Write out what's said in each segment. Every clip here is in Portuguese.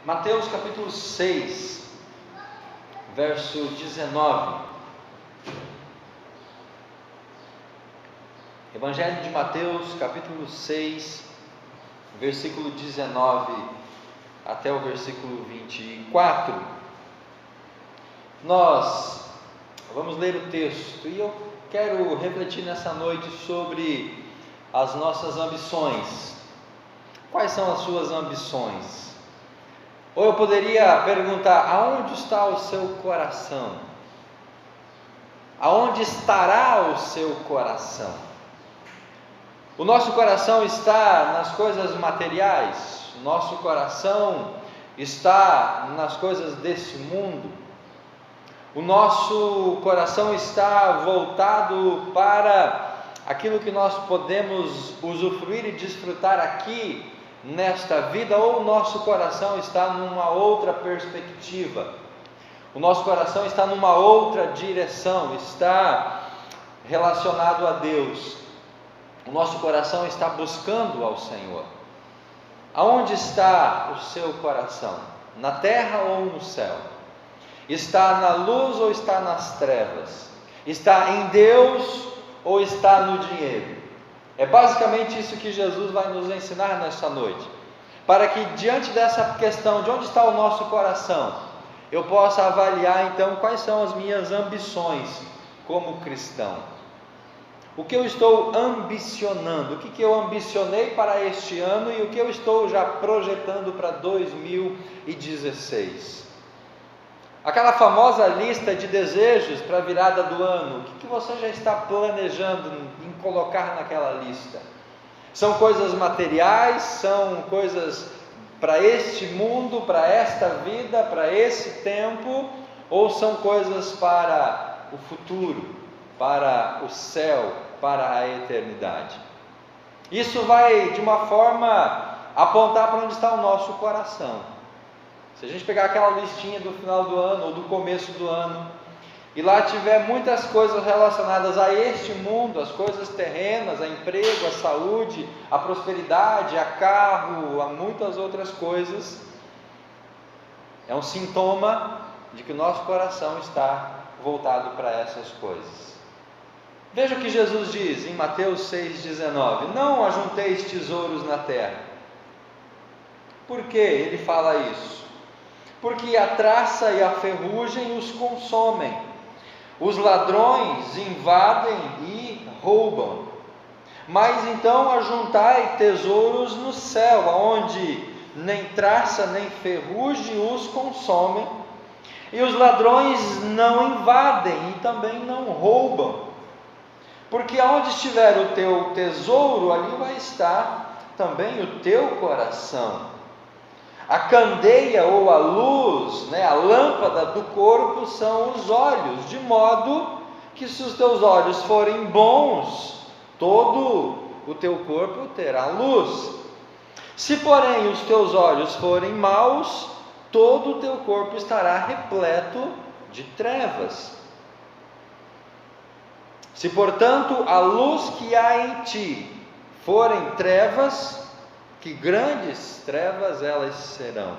Mateus capítulo 6, verso 19. Evangelho de Mateus capítulo 6, versículo 19 até o versículo 24. Nós vamos ler o texto e eu quero refletir nessa noite sobre as nossas ambições. Quais são as suas ambições? Ou eu poderia perguntar: aonde está o seu coração? Aonde estará o seu coração? O nosso coração está nas coisas materiais? O nosso coração está nas coisas desse mundo? O nosso coração está voltado para aquilo que nós podemos usufruir e desfrutar aqui nesta vida, ou o nosso coração está numa outra perspectiva? O nosso coração está numa outra direção, está relacionado a Deus. O nosso coração está buscando ao Senhor. Aonde está o seu coração? Na terra ou no céu? Está na luz ou está nas trevas? Está em Deus ou está no dinheiro? É basicamente isso que Jesus vai nos ensinar nesta noite, para que diante dessa questão de onde está o nosso coração, eu possa avaliar então quais são as minhas ambições como cristão. O que eu estou ambicionando, o que eu ambicionei para este ano e o que eu estou já projetando para 2016. Aquela famosa lista de desejos para a virada do ano, o que você já está planejando em colocar naquela lista? São coisas materiais, são coisas para este mundo, para esta vida, para esse tempo, ou são coisas para o futuro, para o céu, para a eternidade? Isso vai de uma forma apontar para onde está o nosso coração. Se a gente pegar aquela listinha do final do ano ou do começo do ano e lá tiver muitas coisas relacionadas a este mundo, as coisas terrenas, a emprego, a saúde, a prosperidade, a carro, a muitas outras coisas, é um sintoma de que o nosso coração está voltado para essas coisas. Veja o que Jesus diz em Mateus 6,19: não ajunteis tesouros na terra. Por que ele fala isso? Porque a traça e a ferrugem os consomem, os ladrões invadem e roubam. Mas então ajuntai tesouros no céu, onde nem traça nem ferrugem os consomem, e os ladrões não invadem e também não roubam. Porque aonde estiver o teu tesouro, ali vai estar também o teu coração. A candeia ou a luz, a lâmpada do corpo são os olhos, de modo que se os teus olhos forem bons, todo o teu corpo terá luz. Se porém os teus olhos forem maus, todo o teu corpo estará repleto de trevas. Se portanto a luz que há em ti forem trevas, que grandes trevas elas serão.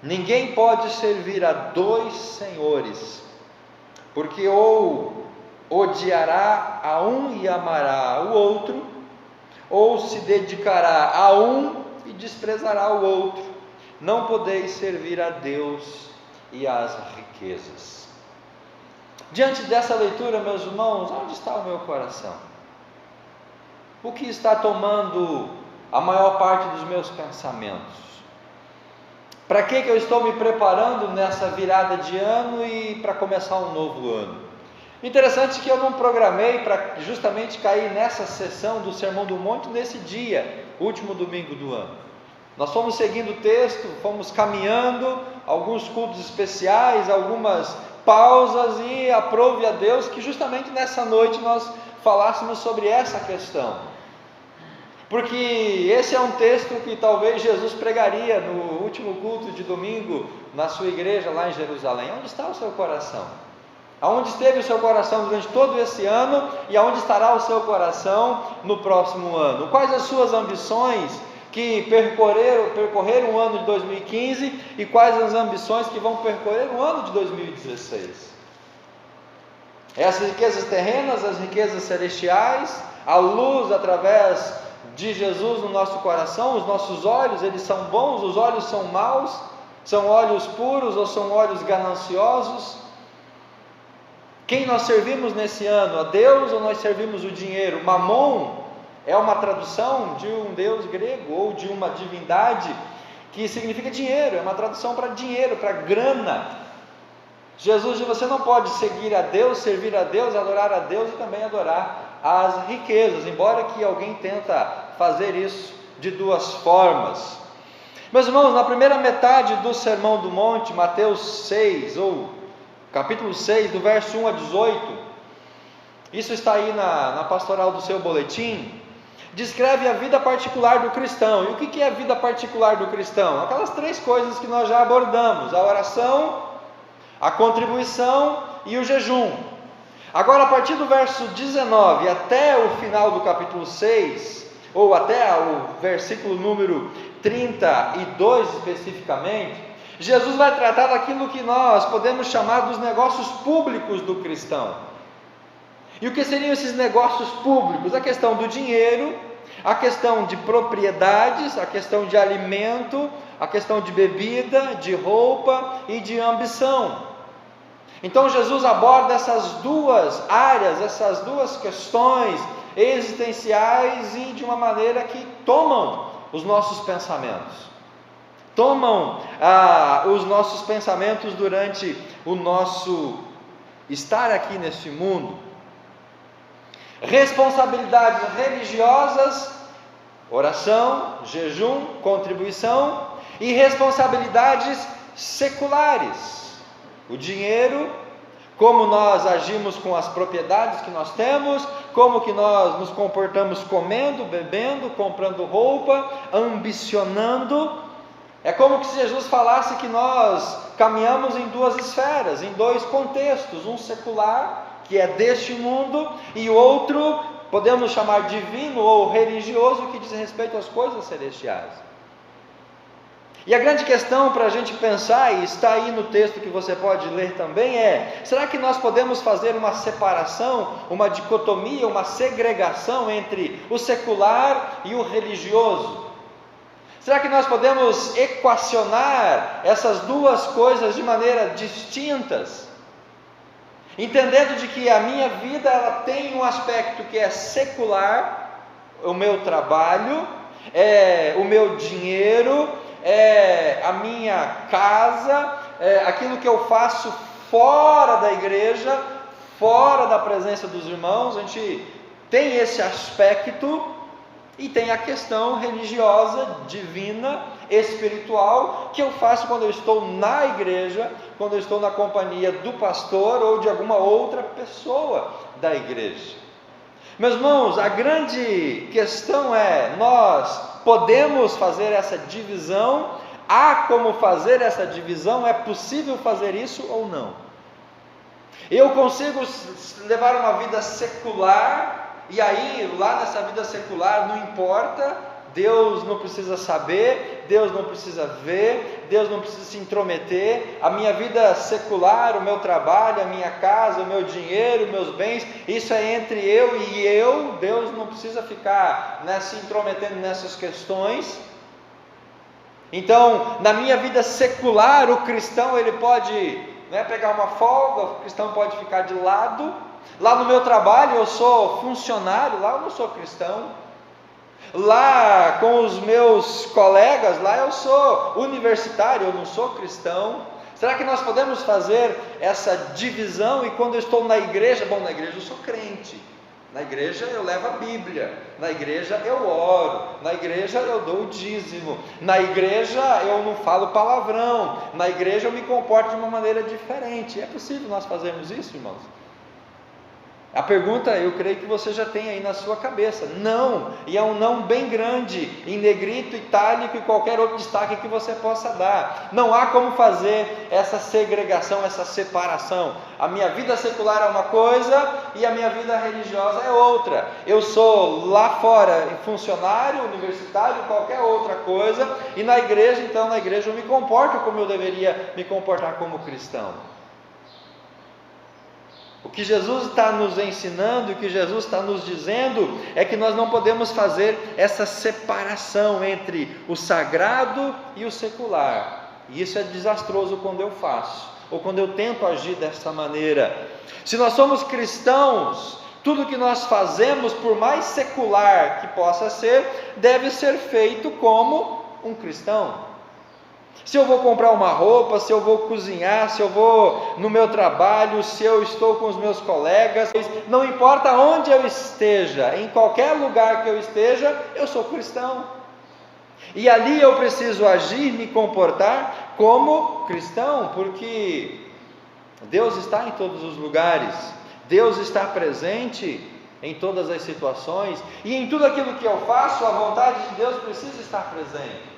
Ninguém pode servir a dois senhores, porque ou odiará a um e amará o outro, ou se dedicará a um e desprezará o outro. Não podeis servir a Deus e às riquezas. Diante dessa leitura, meus irmãos, onde está o meu coração? O que está tomando a maior parte dos meus pensamentos? Para que eu estou me preparando nessa virada de ano e para começar um novo ano? Interessante que eu não programei para justamente cair nessa sessão do Sermão do Monte nesse dia, último domingo do ano. Nós fomos seguindo o texto, fomos caminhando, alguns cultos especiais, algumas pausas, e aprove a Deus que justamente nessa noite nós falássemos sobre essa questão. Porque esse é um texto que talvez Jesus pregaria no último culto de domingo na sua igreja lá em Jerusalém. Onde está o seu coração? Aonde esteve o seu coração durante todo esse ano e aonde estará o seu coração no próximo ano? Quais as suas ambições que percorreram o ano de 2015 e quais as ambições que vão percorrer o ano de 2016. Essas riquezas terrenas, as riquezas celestiais, a luz através de Jesus no nosso coração, os nossos olhos, eles são bons, os olhos são maus, são olhos puros ou são olhos gananciosos? Quem nós servimos nesse ano? A Deus ou nós servimos o dinheiro? Mamon é uma tradução de um deus grego ou de uma divindade que significa dinheiro, é uma tradução para dinheiro, para grana. Jesus diz: você não pode seguir a Deus, servir a Deus, adorar a Deus e também adorar as riquezas, embora que alguém tenta fazer isso de duas formas. Meus irmãos, na primeira metade do Sermão do Monte, Mateus 6, ou capítulo 6, do verso 1 a 18, isso está aí na pastoral do seu boletim, descreve a vida particular do cristão. E o que é a vida particular do cristão? Aquelas três coisas que nós já abordamos: a oração, a contribuição e o jejum. Agora, a partir do verso 19 até o final do capítulo 6, ou até o versículo número 32 especificamente, Jesus vai tratar daquilo que nós podemos chamar dos negócios públicos do cristão. E o que seriam esses negócios públicos? A questão do dinheiro, a questão de propriedades, a questão de alimento, a questão de bebida, de roupa e de ambição. Então Jesus aborda essas duas áreas, essas duas questões existenciais e de uma maneira que tomam os nossos pensamentos. Tomam os nossos pensamentos durante o nosso estar aqui neste mundo. Responsabilidades religiosas, oração, jejum, contribuição, e responsabilidades seculares. O dinheiro, como nós agimos com as propriedades que nós temos, como que nós nos comportamos comendo, bebendo, comprando roupa, ambicionando. É como se Jesus falasse que nós caminhamos em duas esferas, em dois contextos: um secular, que é deste mundo, e outro, podemos chamar divino ou religioso, que diz respeito às coisas celestiais. E a grande questão para a gente pensar, e está aí no texto que você pode ler também, é: será que nós podemos fazer uma separação, uma dicotomia, uma segregação entre o secular e o religioso? Será que nós podemos equacionar essas duas coisas de maneira distintas? Entendendo de que a minha vida ela tem um aspecto que é secular, o meu trabalho, o meu dinheiro, a minha casa, aquilo que eu faço fora da igreja, fora da presença dos irmãos. A gente tem esse aspecto, e tem a questão religiosa, divina, espiritual, que eu faço quando eu estou na igreja, quando eu estou na companhia do pastor ou de alguma outra pessoa da igreja. Meus irmãos, a grande questão é: nós podemos fazer essa divisão? Há como fazer essa divisão? É possível fazer isso ou não? Eu consigo levar uma vida secular, e aí lá nessa vida secular não importa, Deus não precisa saber, Deus não precisa ver, Deus não precisa se intrometer. A minha vida secular, o meu trabalho, a minha casa, o meu dinheiro, meus bens, isso é entre eu e eu. Deus não precisa ficar se intrometendo nessas questões. Então, na minha vida secular, o cristão ele pode pegar uma folga, o cristão pode ficar de lado. Lá no meu trabalho eu sou funcionário, lá eu não sou cristão. Lá com os meus colegas, lá eu sou universitário, eu não sou cristão. Será que nós podemos fazer essa divisão? E quando eu estou na igreja, na igreja eu sou crente, na igreja eu levo a Bíblia, na igreja eu oro, na igreja eu dou o dízimo, na igreja eu não falo palavrão, na igreja eu me comporto de uma maneira diferente. É possível nós fazermos isso, irmãos? A pergunta, eu creio que você já tem aí na sua cabeça. Não, e é um não bem grande, em negrito, itálico e qualquer outro destaque que você possa dar. Não há como fazer essa segregação, essa separação. A minha vida secular é uma coisa e a minha vida religiosa é outra. Eu sou lá fora funcionário, universitário, qualquer outra coisa, e na igreja, então na igreja eu me comporto como eu deveria me comportar como cristão. O que Jesus está nos ensinando, o que Jesus está nos dizendo, é que nós não podemos fazer essa separação entre o sagrado e o secular, e isso é desastroso quando eu faço, ou quando eu tento agir dessa maneira. Se nós somos cristãos, tudo que nós fazemos, por mais secular que possa ser, deve ser feito como um cristão. Se eu vou comprar uma roupa, se eu vou cozinhar, se eu vou no meu trabalho, se eu estou com os meus colegas, não importa onde eu esteja, em qualquer lugar que eu esteja, eu sou cristão. E ali eu preciso agir, me comportar como cristão, porque Deus está em todos os lugares, Deus está presente em todas as situações, e em tudo aquilo que eu faço, a vontade de Deus precisa estar presente.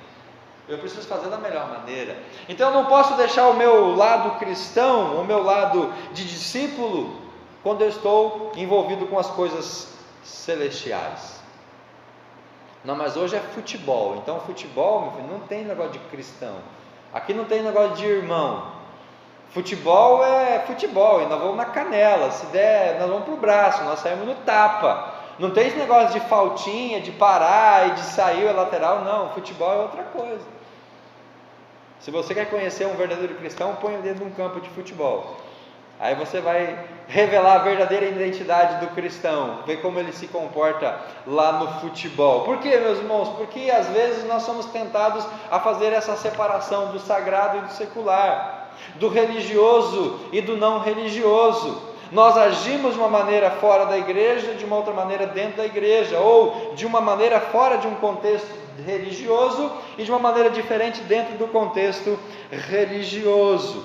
Eu preciso fazer da melhor maneira. Então eu não posso deixar o meu lado cristão, o meu lado de discípulo, quando eu estou envolvido com as coisas celestiais. Não, mas hoje é futebol. Então futebol, meu filho, não tem negócio de cristão. Aqui não tem negócio de irmão. Futebol é futebol, e nós vamos na canela. Se der, nós vamos pro braço, nós saímos no tapa. Não tem esse negócio de faltinha, de parar e de sair a lateral, não. Futebol é outra coisa. Se você quer conhecer um verdadeiro cristão, põe ele dentro de um campo de futebol. Aí você vai revelar a verdadeira identidade do cristão, ver como ele se comporta lá no futebol. Por quê, meus irmãos? Porque às vezes nós somos tentados a fazer essa separação do sagrado e do secular, do religioso e do não religioso. Nós agimos de uma maneira fora da igreja, de uma outra maneira dentro da igreja, ou de uma maneira fora de um contexto religioso e de uma maneira diferente dentro do contexto religioso.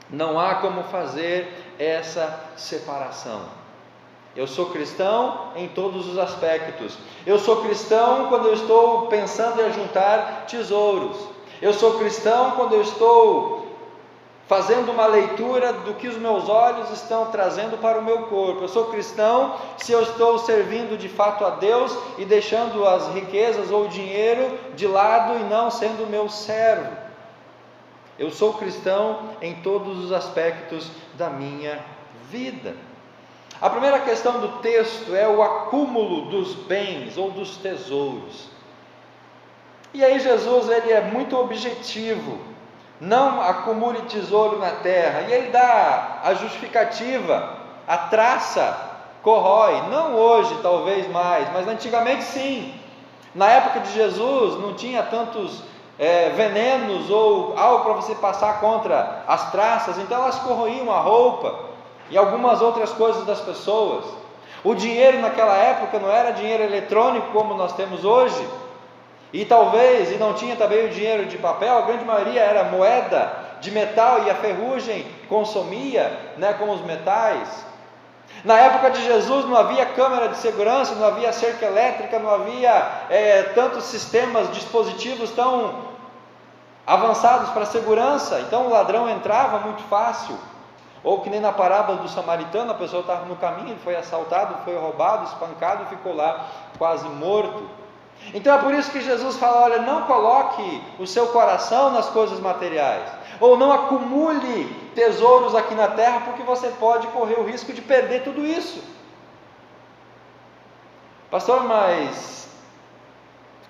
Não há como fazer essa separação. Eu sou cristão em todos os aspectos. Eu sou cristão quando eu estou pensando em juntar tesouros. Eu sou cristão quando eu estou fazendo uma leitura do que os meus olhos estão trazendo para o meu corpo. Eu sou cristão se eu estou servindo de fato a Deus e deixando as riquezas ou o dinheiro de lado e não sendo meu servo. Eu sou cristão em todos os aspectos da minha vida. A primeira questão do texto é o acúmulo dos bens ou dos tesouros. E aí Jesus ele é muito objetivo. Não acumule tesouro na terra. E ele dá a justificativa. A traça corrói. Não hoje, talvez mais, mas antigamente sim. Na época de Jesus não tinha tantos venenos ou algo para você passar contra as traças. Então elas corroíam a roupa e algumas outras coisas das pessoas. O dinheiro naquela época não era dinheiro eletrônico como nós temos hoje. E talvez, e não tinha também o dinheiro de papel, a grande maioria era moeda de metal e a ferrugem consumia, com os metais. Na época de Jesus não havia câmera de segurança, não havia cerca elétrica, não havia tantos sistemas, dispositivos tão avançados para segurança, então o ladrão entrava muito fácil. Ou que nem na parábola do samaritano, a pessoa estava no caminho, ele foi assaltado, foi roubado, espancado e ficou lá quase morto. Então é por isso que Jesus fala, olha, não coloque o seu coração nas coisas materiais, ou não acumule tesouros aqui na terra, porque você pode correr o risco de perder tudo isso. Pastor, mas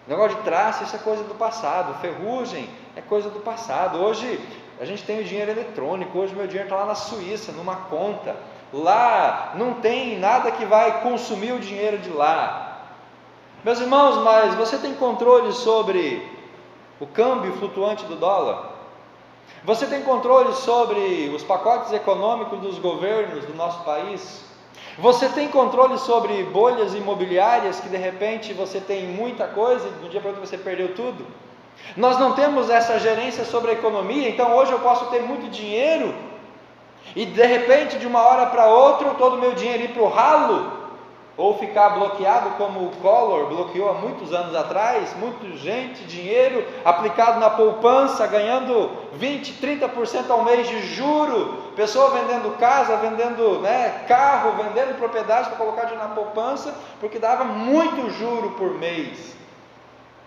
negócio de traça, isso é coisa do passado, ferrugem é coisa do passado. Hoje a gente tem o dinheiro eletrônico, hoje meu dinheiro está lá na Suíça, numa conta, lá não tem nada que vai consumir o dinheiro de lá. Meus irmãos, mas você tem controle sobre o câmbio flutuante do dólar? Você tem controle sobre os pacotes econômicos dos governos do nosso país? Você tem controle sobre bolhas imobiliárias que de repente você tem muita coisa e de um dia para outro você perdeu tudo? Nós não temos essa gerência sobre a economia, então hoje eu posso ter muito dinheiro e de repente, de uma hora para outra, todo o meu dinheiro ir para o ralo, ou ficar bloqueado como o Collor bloqueou há muitos anos atrás, muita gente, dinheiro aplicado na poupança, ganhando 20%, 30% ao mês de juro, pessoa vendendo casa, vendendo carro, vendendo propriedade para colocar dinheiro na poupança, porque dava muito juro por mês.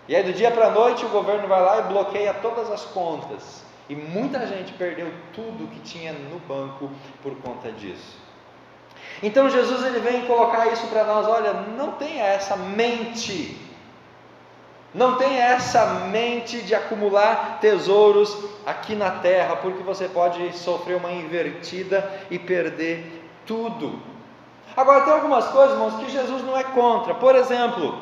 E aí do dia para a noite o governo vai lá e bloqueia todas as contas, e muita gente perdeu tudo que tinha no banco por conta disso. Então Jesus ele vem colocar isso para nós: olha, não tenha essa mente, não tenha essa mente de acumular tesouros aqui na terra, porque você pode sofrer uma invertida e perder tudo. Agora tem algumas coisas, irmãos, que Jesus não é contra. Por exemplo,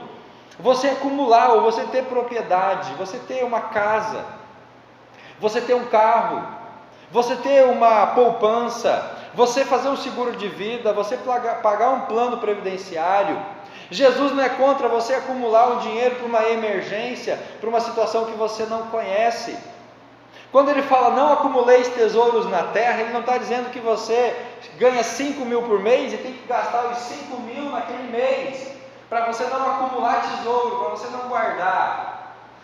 você acumular, ou você ter propriedade, você ter uma casa, você ter um carro, você ter uma poupança, você fazer um seguro de vida, você pagar um plano previdenciário. Jesus não é contra você acumular um dinheiro para uma emergência, para uma situação que você não conhece. Quando ele fala não acumuleis tesouros na terra, ele não está dizendo que você ganha 5 mil por mês e tem que gastar os 5 mil naquele mês, para você não acumular tesouro, para você não guardar.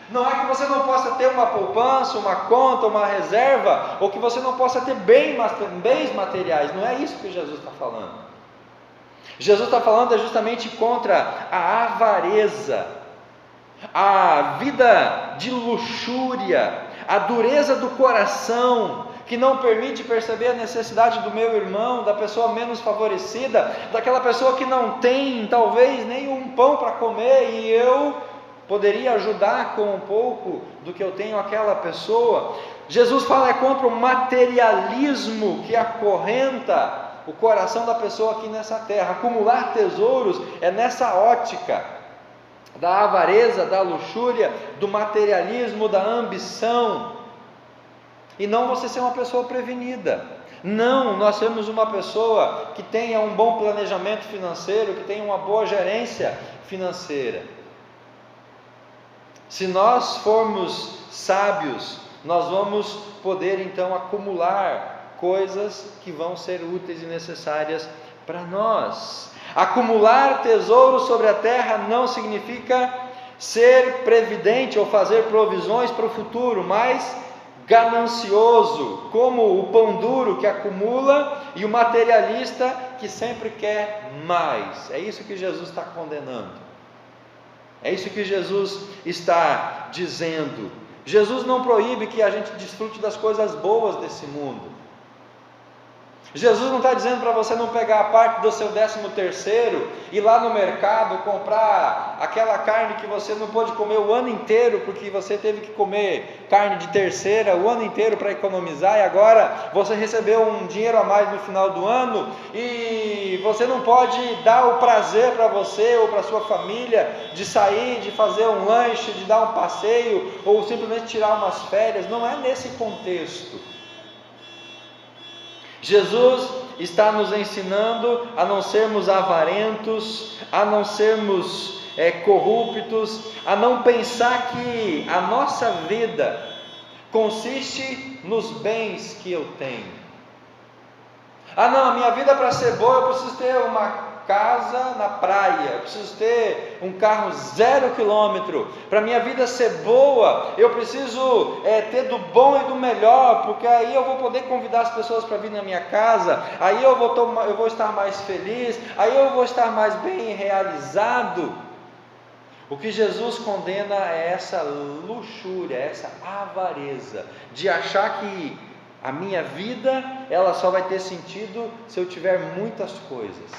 Não é que você não possa ter uma poupança, uma conta, uma reserva, ou que você não possa ter bens materiais. Não é isso que Jesus está falando. Jesus está falando justamente contra a avareza, a vida de luxúria, a dureza do coração, que não permite perceber a necessidade do meu irmão, da pessoa menos favorecida, daquela pessoa que não tem talvez nem um pão para comer, e eu poderia ajudar com um pouco do que eu tenho aquela pessoa. Jesus fala contra o materialismo que acorrenta o coração da pessoa aqui nessa terra. Acumular tesouros é nessa ótica da avareza, da luxúria, do materialismo, da ambição, e não você ser uma pessoa prevenida. Não, nós sermos uma pessoa que tenha um bom planejamento financeiro, que tenha uma boa gerência financeira. Se nós formos sábios, nós vamos poder então acumular coisas que vão ser úteis e necessárias para nós. Acumular tesouros sobre a terra não significa ser previdente ou fazer provisões para o futuro, mas ganancioso, como o pão duro que acumula e o materialista que sempre quer mais. É isso que Jesus está condenando. É isso que Jesus está dizendo. Jesus não proíbe que a gente desfrute das coisas boas desse mundo. Jesus não está dizendo para você não pegar a parte do seu 13º, ir lá no mercado comprar aquela carne que você não pôde comer o ano inteiro, porque você teve que comer carne de terceira o ano inteiro para economizar, e agora você recebeu um dinheiro a mais no final do ano, e você não pode dar o prazer para você ou para sua família de sair, de fazer um lanche, de dar um passeio, ou simplesmente tirar umas férias. Não é nesse contexto. Jesus está nos ensinando a não sermos avarentos, a não sermos corruptos, a não pensar que a nossa vida consiste nos bens que eu tenho. Ah não, a minha vida para ser boa eu preciso ter uma casa na praia, eu preciso ter um carro 0 km, para minha vida ser boa, eu preciso ter do bom e do melhor, porque aí eu vou poder convidar as pessoas para vir na minha casa, aí eu vou estar mais feliz, aí eu vou estar mais bem realizado. O que Jesus condena é essa luxúria, essa avareza, de achar que a minha vida ela só vai ter sentido se eu tiver muitas coisas.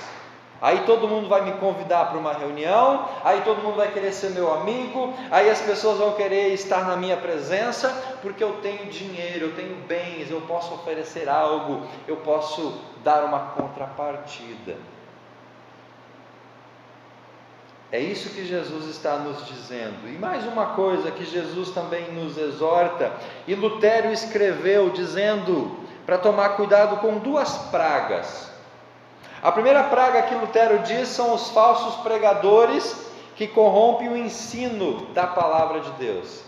Aí todo mundo vai me convidar para uma reunião, aí todo mundo vai querer ser meu amigo, aí as pessoas vão querer estar na minha presença, porque eu tenho dinheiro, eu tenho bens, eu posso oferecer algo, eu posso dar uma contrapartida. É isso que Jesus está nos dizendo. E mais uma coisa que Jesus também nos exorta, e Lutero escreveu dizendo para tomar cuidado com 2 pragas. A primeira praga que Lutero diz são os falsos pregadores que corrompem o ensino da palavra de Deus.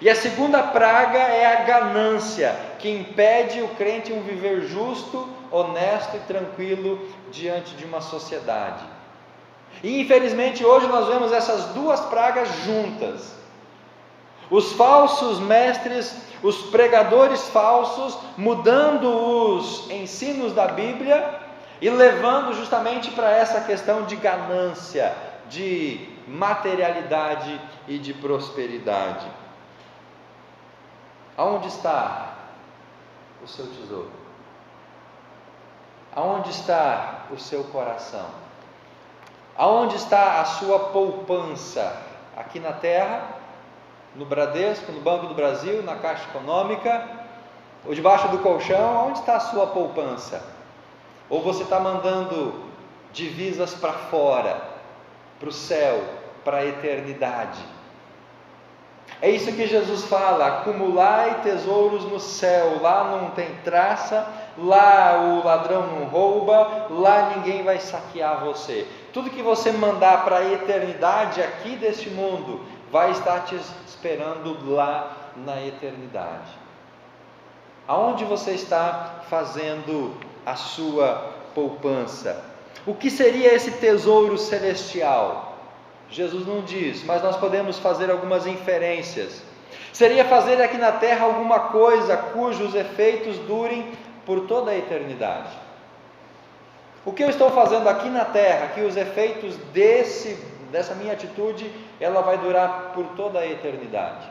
E a segunda praga é a ganância, que impede o crente um viver justo, honesto e tranquilo diante de uma sociedade. E infelizmente hoje nós vemos essas duas pragas juntas. Os falsos mestres, os pregadores falsos, mudando os ensinos da Bíblia e levando justamente para essa questão de ganância, de materialidade e de prosperidade. Aonde está o seu tesouro? Aonde está o seu coração? Aonde está a sua poupança? Aqui na terra, no Bradesco, no Banco do Brasil, na Caixa Econômica, ou debaixo do colchão? Aonde está a sua poupança? Ou você está mandando divisas para fora, para o céu, para a eternidade? É isso que Jesus fala: acumulai tesouros no céu, lá não tem traça, lá o ladrão não rouba, lá ninguém vai saquear você. Tudo que você mandar para a eternidade aqui deste mundo, vai estar te esperando lá na eternidade. Aonde você está fazendo a sua poupança? O que seria esse tesouro celestial? Jesus não diz, mas nós podemos fazer algumas inferências. Seria fazer aqui na terra alguma coisa cujos efeitos durem por toda a eternidade. O que eu estou fazendo aqui na terra, que os efeitos dessa minha atitude, ela vai durar por toda a eternidade.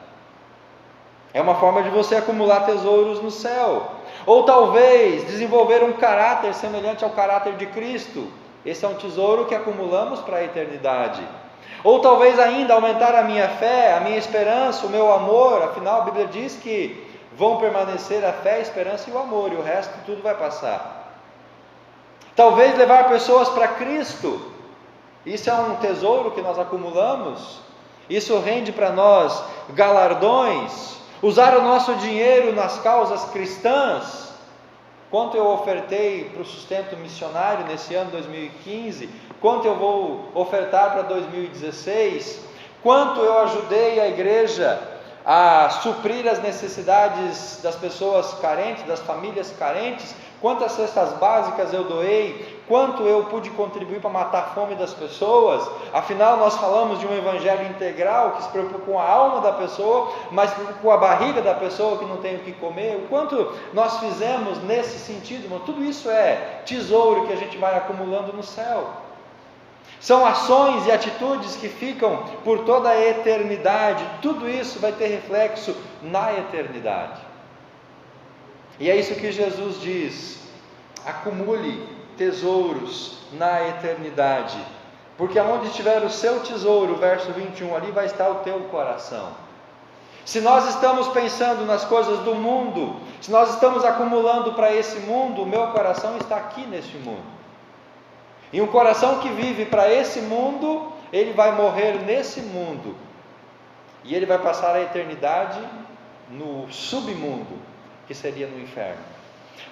É uma forma de você acumular tesouros no céu. Ou talvez desenvolver um caráter semelhante ao caráter de Cristo. Esse é um tesouro que acumulamos para a eternidade. Ou talvez ainda aumentar a minha fé, a minha esperança, o meu amor. Afinal, a Bíblia diz que vão permanecer a fé, a esperança e o amor, e o resto tudo vai passar. Talvez levar pessoas para Cristo. Isso é um tesouro que nós acumulamos. Isso rende para nós galardões. Usar o nosso dinheiro nas causas cristãs. Quanto eu ofertei para o sustento missionário nesse ano 2015? Quanto eu vou ofertar para 2016? Quanto eu ajudei a igreja a suprir as necessidades das pessoas carentes, das famílias carentes? Quantas cestas básicas eu doei? Quanto eu pude contribuir para matar a fome das pessoas? Afinal, nós falamos de um evangelho integral que se preocupa com a alma da pessoa, mas se preocupa com a barriga da pessoa que não tem o que comer. O quanto nós fizemos nesse sentido, irmão? Tudo isso é tesouro que a gente vai acumulando no céu. São ações e atitudes que ficam por toda a eternidade. Tudo isso vai ter reflexo na eternidade. E é isso que Jesus diz: acumule tesouros na eternidade, porque aonde estiver o seu tesouro, verso 21, ali vai estar o teu coração. Se nós estamos pensando nas coisas do mundo, se nós estamos acumulando para esse mundo, o meu coração está aqui neste mundo. E um coração que vive para esse mundo, ele vai morrer nesse mundo, e ele vai passar a eternidade no submundo, que seria no inferno.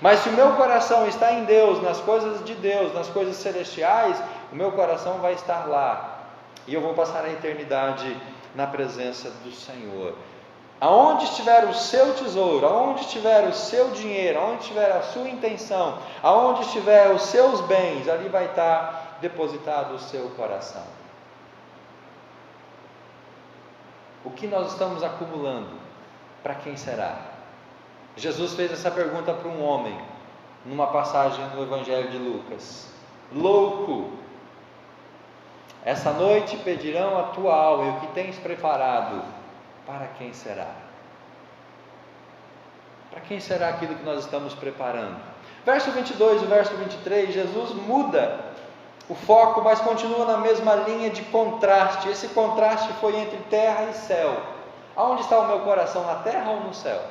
Mas se o meu coração está em Deus, nas coisas de Deus, nas coisas celestiais, o meu coração vai estar lá, e eu vou passar a eternidade na presença do Senhor. Aonde estiver o seu tesouro, aonde estiver o seu dinheiro, aonde estiver a sua intenção, aonde estiver os seus bens, ali vai estar depositado o seu coração. O que nós estamos acumulando? Para quem será? Jesus fez essa pergunta para um homem, numa passagem no Evangelho de Lucas: louco, essa noite pedirão a tua alma, e o que tens preparado, para quem será? Para quem será aquilo que nós estamos preparando? Verso 22 e verso 23, Jesus muda o foco, mas continua na mesma linha de contraste. Esse contraste foi entre terra e céu. Aonde está o meu coração, na terra ou no céu?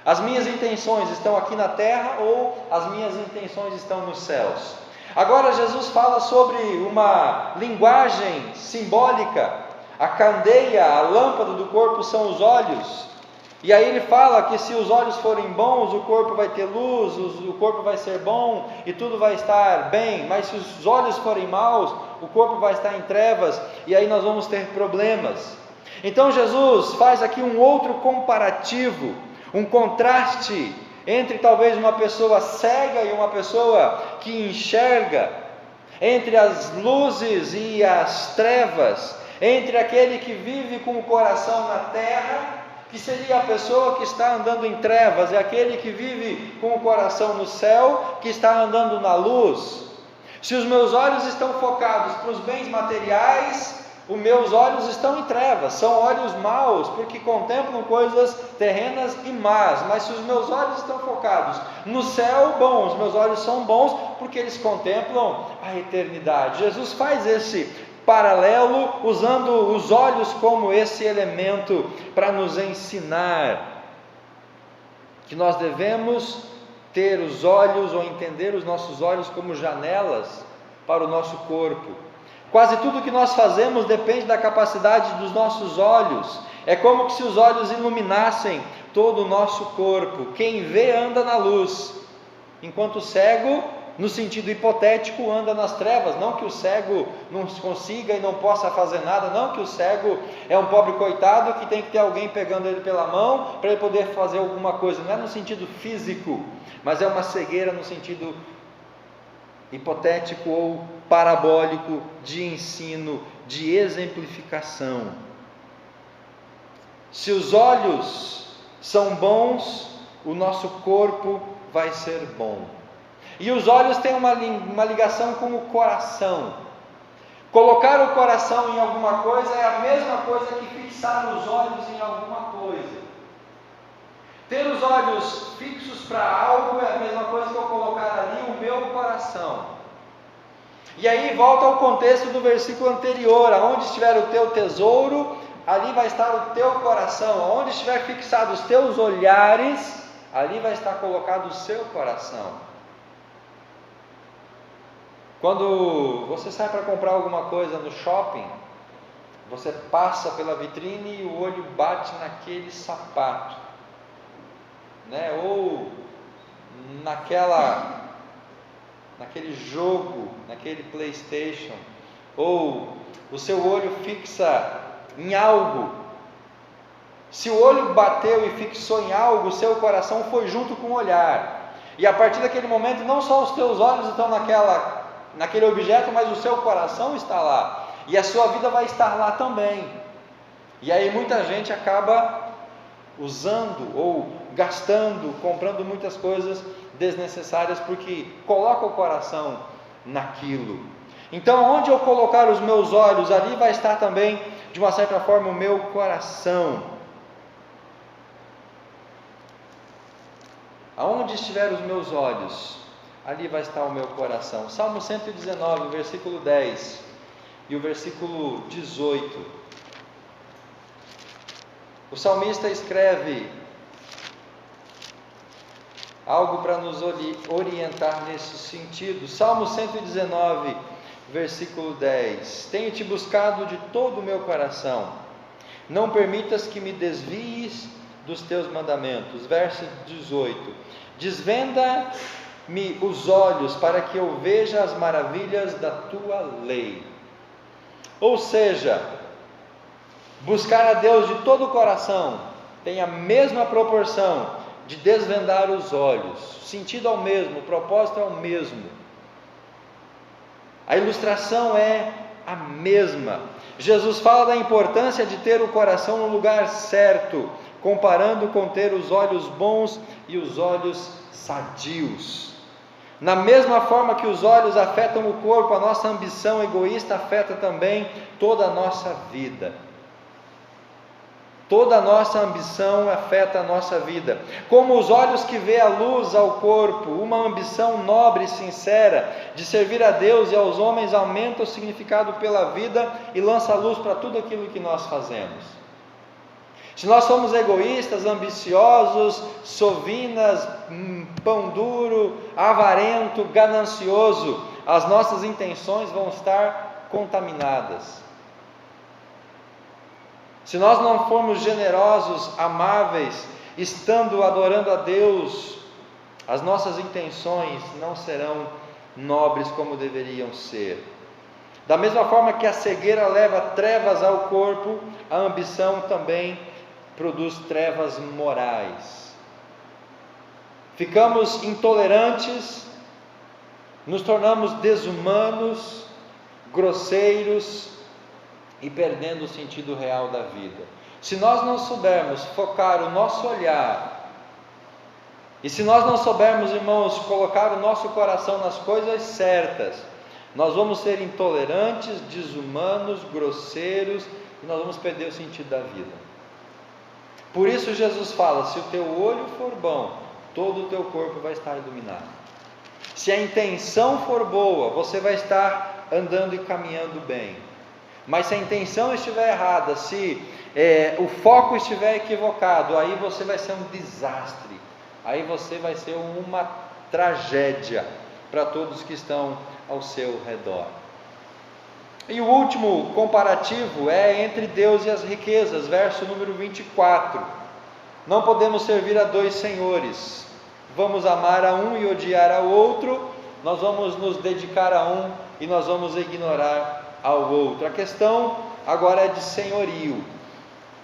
As minhas intenções estão aqui na terra ou as minhas intenções estão nos céus? Agora Jesus fala sobre uma linguagem simbólica. A candeia, a lâmpada do corpo são os olhos. E aí ele fala que se os olhos forem bons, o corpo vai ter luz, o corpo vai ser bom e tudo vai estar bem. Mas se os olhos forem maus, o corpo vai estar em trevas e aí nós vamos ter problemas. Então Jesus faz aqui um outro comparativo, um contraste entre talvez uma pessoa cega e uma pessoa que enxerga, entre as luzes e as trevas, entre aquele que vive com o coração na terra, que seria a pessoa que está andando em trevas, e aquele que vive com o coração no céu, que está andando na luz. Se os meus olhos estão focados para os bens materiais, os meus olhos estão em trevas, são olhos maus, porque contemplam coisas terrenas e más. Mas se os meus olhos estão focados no céu, bom, os meus olhos são bons, porque eles contemplam a eternidade. Jesus faz esse paralelo, usando os olhos como esse elemento para nos ensinar que nós devemos ter os olhos, ou entender os nossos olhos como janelas para o nosso corpo. Quase tudo que nós fazemos depende da capacidade dos nossos olhos. É como se os olhos iluminassem todo o nosso corpo. Quem vê anda na luz, enquanto o cego, no sentido hipotético, anda nas trevas. Não que o cego não consiga e não possa fazer nada, não que o cego é um pobre coitado que tem que ter alguém pegando ele pela mão para ele poder fazer alguma coisa. Não é no sentido físico, mas é uma cegueira no sentido hipotético ou parabólico, de ensino, de exemplificação. Se os olhos são bons, o nosso corpo vai ser bom. E os olhos têm uma ligação com o coração. Colocar o coração em alguma coisa é a mesma coisa que fixar os olhos em alguma coisa. Ter os olhos fixos para algo é a mesma coisa que eu colocar ali o meu coração. E aí volta ao contexto do versículo anterior: aonde estiver o teu tesouro, ali vai estar o teu coração. Aonde estiver fixados os teus olhares, ali vai estar colocado o seu coração. Quando você sai para comprar alguma coisa no shopping, você passa pela vitrine e o olho bate naquele sapato, né? Ou naquele jogo, naquele PlayStation, ou o seu olho fixa em algo. Se o olho bateu e fixou em algo, o seu coração foi junto com o olhar, e a partir daquele momento não só os teus olhos estão naquele objeto, mas o seu coração está lá, e a sua vida vai estar lá também. E aí muita gente acaba usando ou gastando, comprando muitas coisas desnecessárias, porque coloca o coração naquilo. Então, onde eu colocar os meus olhos, ali vai estar também, de uma certa forma, o meu coração. Aonde estiver os meus olhos, ali vai estar o meu coração. Salmo 119, versículo 10 e o versículo 18. O salmista escreve algo para nos orientar nesse sentido. Salmo 119, versículo 10: Tenho-te buscado de todo o meu coração, não permitas que me desvies dos teus mandamentos. Verso 18: Desvenda-me os olhos para que eu veja as maravilhas da tua lei. Ou seja, buscar a Deus de todo o coração tem a mesma proporção de desvendar os olhos. O sentido é o mesmo, o propósito é o mesmo. A ilustração é a mesma. Jesus fala da importância de ter o coração no lugar certo, comparando com ter os olhos bons e os olhos sadios. Na mesma forma que os olhos afetam o corpo, a nossa ambição egoísta afeta também toda a nossa vida. Toda a nossa ambição afeta a nossa vida. Como os olhos que vê a luz ao corpo, uma ambição nobre e sincera de servir a Deus e aos homens aumenta o significado pela vida e lança a luz para tudo aquilo que nós fazemos. Se nós somos egoístas, ambiciosos, sovinas, pão duro, avarento, ganancioso, as nossas intenções vão estar contaminadas. Se nós não formos generosos, amáveis, estando adorando a Deus, as nossas intenções não serão nobres como deveriam ser. Da mesma forma que a cegueira leva trevas ao corpo, a ambição também produz trevas morais. Ficamos intolerantes, nos tornamos desumanos, grosseiros e perdendo o sentido real da vida. Se nós não soubermos focar o nosso olhar, e se nós não soubermos, irmãos, colocar o nosso coração nas coisas certas, nós vamos ser intolerantes, desumanos, grosseiros, e nós vamos perder o sentido da vida. Por isso Jesus fala: se o teu olho for bom, todo o teu corpo vai estar iluminado. Se a intenção for boa, você vai estar andando e caminhando bem. Mas se a intenção estiver errada, se o foco estiver equivocado, aí você vai ser um desastre, aí você vai ser uma tragédia para todos que estão ao seu redor. E o último comparativo é entre Deus e as riquezas, verso número 24. Não podemos servir a dois senhores. Vamos amar a um e odiar ao outro, nós vamos nos dedicar a um e nós vamos ignorar ao outro. A questão agora é de senhorio.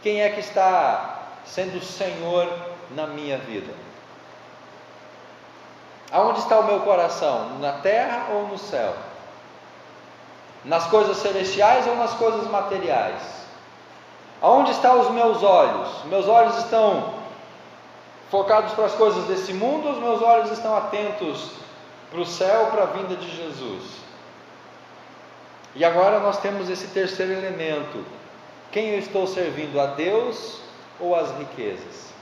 Quem é que está sendo senhor na minha vida? Aonde está o meu coração? Na terra ou no céu? Nas coisas celestiais ou nas coisas materiais? Aonde estão os meus olhos? Meus olhos estão focados para as coisas desse mundo, os meus olhos estão atentos para o céu, para a vinda de Jesus? E agora nós temos esse terceiro elemento: quem eu estou servindo, a Deus ou às riquezas?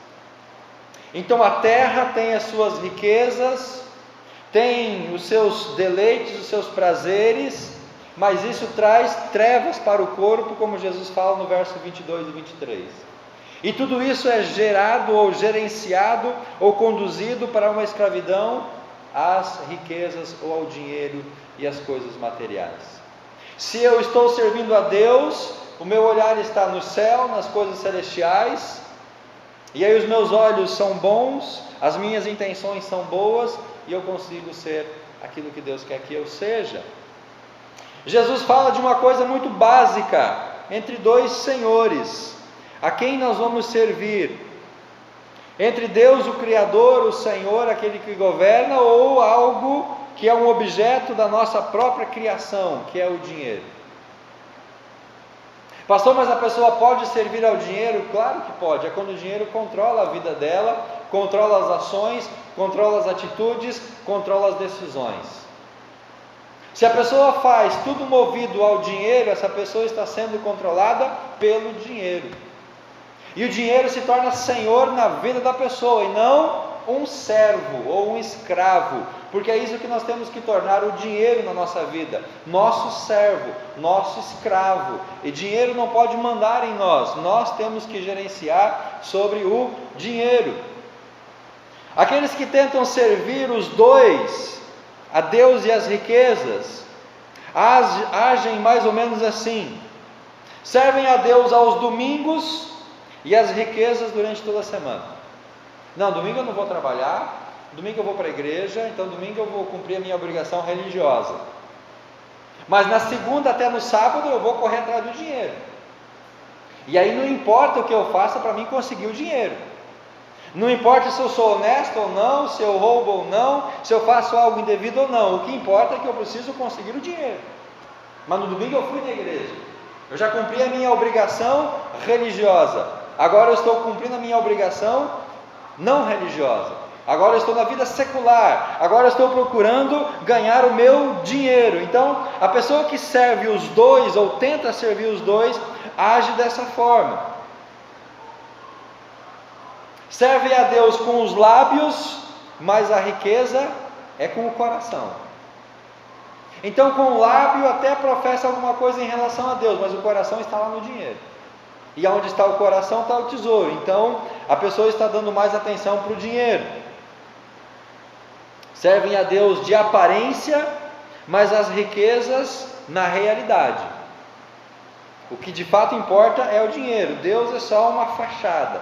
Então a terra tem as suas riquezas, tem os seus deleites, os seus prazeres, mas isso traz trevas para o corpo, como Jesus fala no verso 22 e 23. E tudo isso é gerado ou gerenciado ou conduzido para uma escravidão às riquezas ou ao dinheiro e às coisas materiais. Se eu estou servindo a Deus, o meu olhar está no céu, nas coisas celestiais, e aí os meus olhos são bons, as minhas intenções são boas, e eu consigo ser aquilo que Deus quer que eu seja. Jesus fala de uma coisa muito básica entre dois senhores: a quem nós vamos servir? Entre Deus, o Criador, o Senhor, aquele que governa, ou algo que é um objeto da nossa própria criação, que é o dinheiro? Pastor, mas a pessoa pode servir ao dinheiro? Claro que pode. É quando o dinheiro controla a vida dela, controla as ações, controla as atitudes, controla as decisões. Se a pessoa faz tudo movido ao dinheiro, essa pessoa está sendo controlada pelo dinheiro. E o dinheiro se torna senhor na vida da pessoa, e não um servo ou um escravo, porque é isso que nós temos que tornar o dinheiro na nossa vida: nosso servo, nosso escravo. E dinheiro não pode mandar em nós, nós temos que gerenciar sobre o dinheiro. Aqueles que tentam servir os dois, a Deus e as riquezas, agem mais ou menos assim: servem a Deus aos domingos e as riquezas durante toda a semana. Não, domingo eu não vou trabalhar, domingo eu vou para a igreja, então domingo eu vou cumprir a minha obrigação religiosa. Mas na segunda até no sábado eu vou correr atrás do dinheiro. E aí não importa o que eu faça para mim conseguir o dinheiro. Não importa se eu sou honesto ou não, se eu roubo ou não, se eu faço algo indevido ou não. O que importa é que eu preciso conseguir o dinheiro. Mas no domingo eu fui na igreja, eu já cumpri a minha obrigação religiosa. Agora eu estou cumprindo a minha obrigação não religiosa. Agora eu estou na vida secular. Agora eu estou procurando ganhar o meu dinheiro. Então, a pessoa que serve os dois, ou tenta servir os dois, age dessa forma. Serve a Deus com os lábios, mas a riqueza é com o coração. Então, com o lábio até professa alguma coisa em relação a Deus, mas o coração está lá no dinheiro. E onde está o coração está o tesouro. Então a pessoa está dando mais atenção para o dinheiro. Servem a Deus de aparência, mas as riquezas na realidade. O que de fato importa é o dinheiro, Deus é só uma fachada.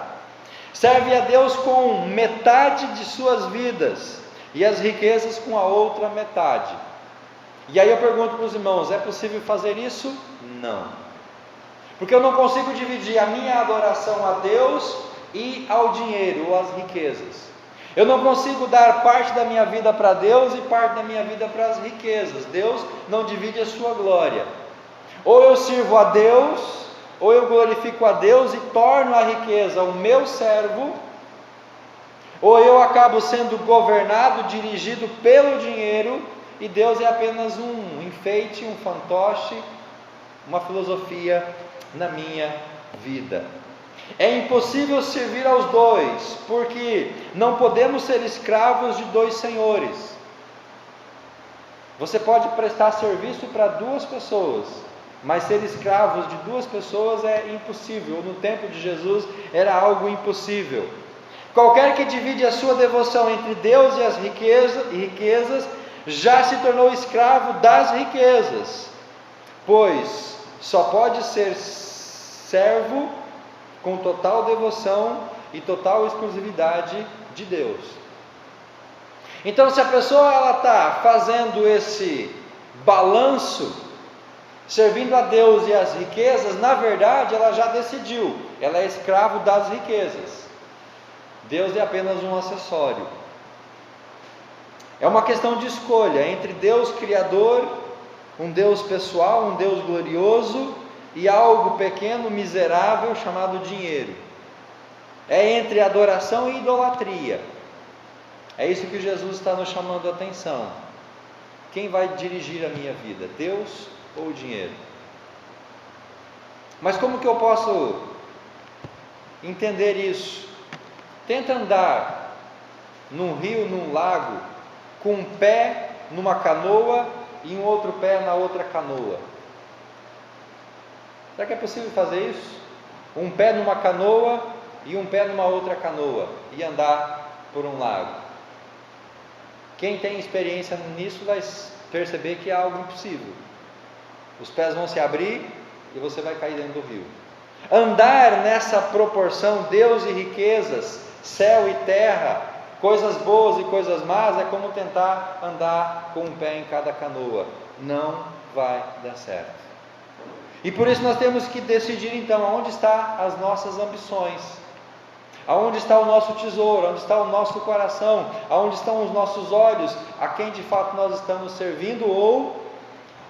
Serve a Deus com metade de suas vidas, e as riquezas com a outra metade. E aí eu pergunto para os irmãos: é possível fazer isso? Não, porque eu não consigo dividir a minha adoração a Deus e ao dinheiro ou às riquezas. Eu não consigo dar parte da minha vida para Deus e parte da minha vida para as riquezas. Deus não divide a sua glória. Ou eu sirvo a Deus, ou eu glorifico a Deus e torno a riqueza o meu servo, ou eu acabo sendo governado, dirigido pelo dinheiro, e Deus é apenas um enfeite, um fantoche, uma filosofia na minha vida. É impossível servir aos dois, porque não podemos ser escravos de dois senhores. Você pode prestar serviço para duas pessoas, mas ser escravos de duas pessoas é impossível. No tempo de Jesus era algo impossível. Qualquer que divide a sua devoção entre Deus e as riquezas já se tornou escravo das riquezas, pois só pode ser servo com total devoção e total exclusividade de Deus. Então, se a pessoa está fazendo esse balanço, servindo a Deus e as riquezas, na verdade ela já decidiu, ela é escravo das riquezas. Deus é apenas um acessório. É uma questão de escolha entre Deus Criador, um Deus pessoal, um Deus glorioso, e algo pequeno, miserável, chamado dinheiro. É entre adoração e idolatria. É isso que Jesus está nos chamando a atenção. Quem vai dirigir a minha vida, Deus ou o dinheiro? Mas como que eu posso entender isso? Tenta andar num rio, num lago, com um pé numa canoa e um outro pé na outra canoa. Será que é possível fazer isso? Um pé numa canoa e um pé numa outra canoa e andar por um lago. Quem tem experiência nisso vai perceber que é algo impossível. Os pés vão se abrir e você vai cair dentro do rio. Andar nessa proporção, Deus e riquezas, céu e terra, coisas boas e coisas más, é como tentar andar com um pé em cada canoa. Não vai dar certo. E por isso nós temos que decidir então aonde estão as nossas ambições, aonde está o nosso tesouro, onde está o nosso coração, aonde estão os nossos olhos, a quem de fato nós estamos servindo, ou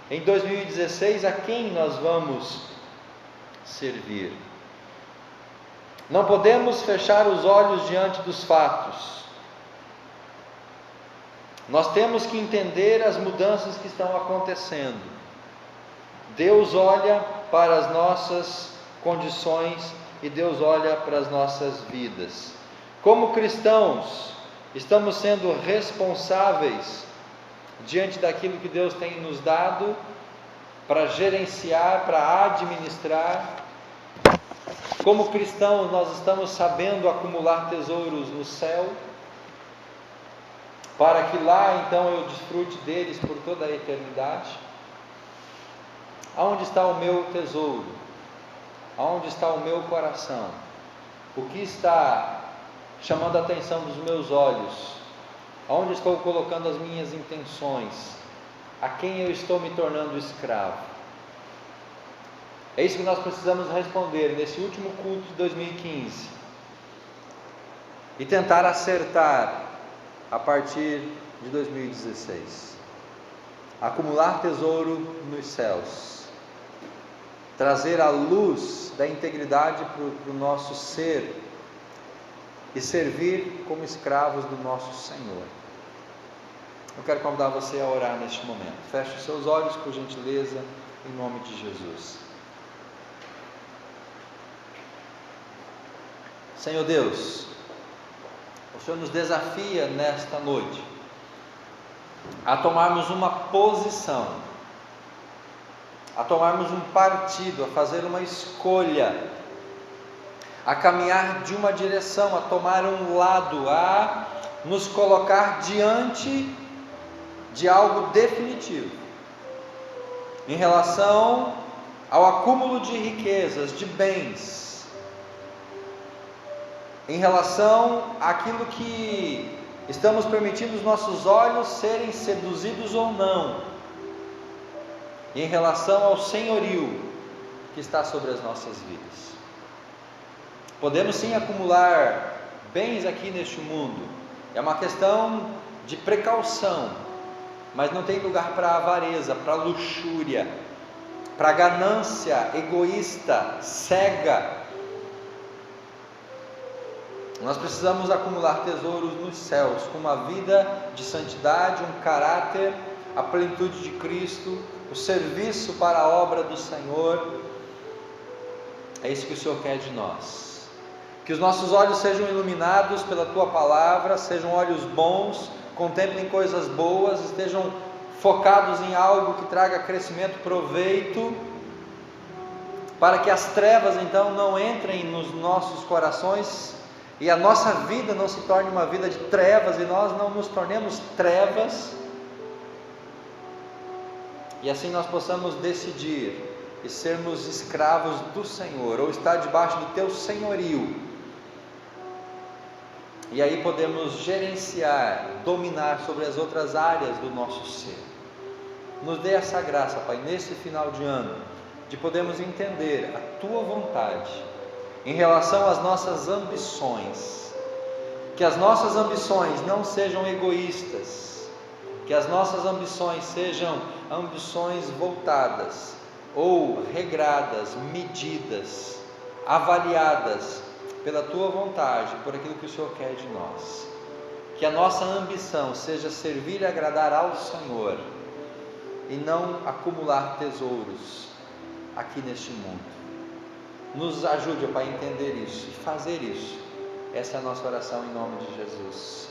em 2016 a quem nós vamos servir. Não podemos fechar os olhos diante dos fatos. Nós temos que entender as mudanças que estão acontecendo. Deus olha para as nossas condições e Deus olha para as nossas vidas. Como cristãos, estamos sendo responsáveis diante daquilo que Deus tem nos dado para gerenciar, para administrar. Como cristãos, nós estamos sabendo acumular tesouros no céu, para que lá então eu desfrute deles por toda a eternidade. Aonde está o meu tesouro? Aonde está o meu coração? O que está chamando a atenção dos meus olhos? Aonde estou colocando as minhas intenções? A quem eu estou me tornando escravo? É isso que nós precisamos responder nesse último culto de 2015 e tentar acertar a partir de 2016. Acumular tesouro nos céus, trazer a luz da integridade para o nosso ser e servir como escravos do nosso Senhor. Eu quero convidar você a orar neste momento. Feche os seus olhos, por gentileza, em nome de Jesus. Senhor Deus, o Senhor nos desafia nesta noite a tomarmos uma posição, a tomarmos um partido, a fazer uma escolha, a caminhar de uma direção, a tomar um lado, a nos colocar diante de algo definitivo em relação ao acúmulo de riquezas, de bens, em relação àquilo que estamos permitindo os nossos olhos serem seduzidos ou não, e em relação ao senhorio que está sobre as nossas vidas. Podemos sim acumular bens aqui neste mundo, é uma questão de precaução, mas não tem lugar para avareza, para luxúria, para ganância egoísta, cega. Nós precisamos acumular tesouros nos céus, com uma vida de santidade, um caráter, a plenitude de Cristo, o serviço para a obra do Senhor. É isso que o Senhor quer de nós. Que os nossos olhos sejam iluminados pela Tua Palavra, sejam olhos bons, contemplem coisas boas, estejam focados em algo que traga crescimento, proveito, para que as trevas então não entrem nos nossos corações e a nossa vida não se torne uma vida de trevas e nós não nos tornemos trevas, e assim nós possamos decidir e sermos escravos do Senhor, ou estar debaixo do Teu senhorio. E aí podemos gerenciar, dominar sobre as outras áreas do nosso ser. Nos dê essa graça, Pai, nesse final de ano, de podermos entender a Tua vontade em relação às nossas ambições. Que as nossas ambições não sejam egoístas, que as nossas ambições sejam ambições voltadas, ou regradas, medidas, avaliadas pela Tua vontade, por aquilo que o Senhor quer de nós. Que a nossa ambição seja servir e agradar ao Senhor, e não acumular tesouros aqui neste mundo. Nos ajude, Pai, a entender isso e fazer isso. Essa é a nossa oração em nome de Jesus.